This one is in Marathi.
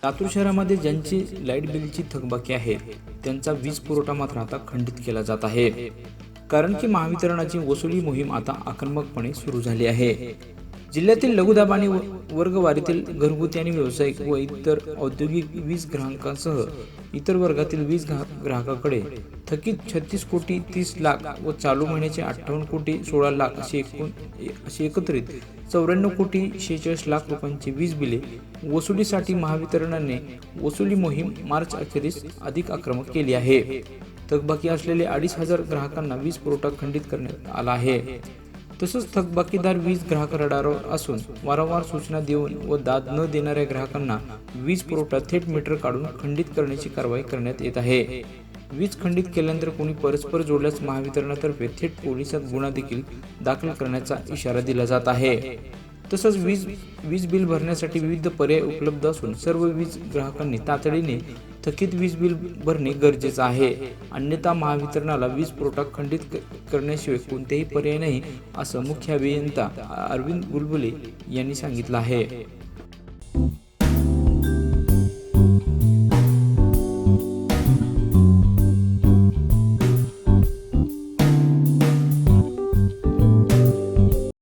लातूर शहरामध्ये ज्यांची लाईट बिलची थकबाकी आहे त्यांचा वीज पुरवठा मात्र आता खंडित केला जात आहे, कारण की महावितरणाची वसुली मोहीम आता आक्रमकपणे सुरू झाली आहे। जिल्ह्यातील लघुदाब आणि वर्गवारीतील घरगुती आणि व्यावसायिक व इतर औद्योगिक वीज ग्राहकांसह इतर वर्गातील वीज ग्राहकाकडे थकीत 36 कोटी 30 लाख व चालू महिन्याचे 58 कोटी 16 लाख अशी एकत्रित 94 कोटी 46 लाख रुपयांची वीज बिले वसुलीसाठी महावितरणाने वसुली मोहीम मार्च अखेरीस अधिक आक्रमक केली आहे। थकबाकी असलेले 2,500 ग्राहकांना वीज पुरवठा खंडित करण्यात आला आहे। तसंच थकबाकीदार वीज ग्राहक रडारवर असून वारंवार सूचना देऊन व दाद न देणाऱ्या ग्राहकांना वीज पुरवठा थेट मीटर काढून खंडित करण्याची कारवाई करण्यात येत आहे। वीज खंडित केल्यानंतर कोणी परस्पर जोडल्यास महावितरणातर्फे थेट पोलिसात गुन्हा देखील दाखल करण्याचा इशारा दिला जात आहे। तसंच वीज बिल भरण्यासाठी विविध पर्याय उपलब्ध असून सर्व वीज ग्राहकांनी तातडीने थकीत वीज बिल भरणे गरजेचे आहे, अन्यथा महावितरणाला वीज पुरवठा खंडित करण्याशिवाय कोणतेही पर्याय नाही, असं मुख्य अभियंता अरविंद बुलबुले यांनी सांगितलं आहे।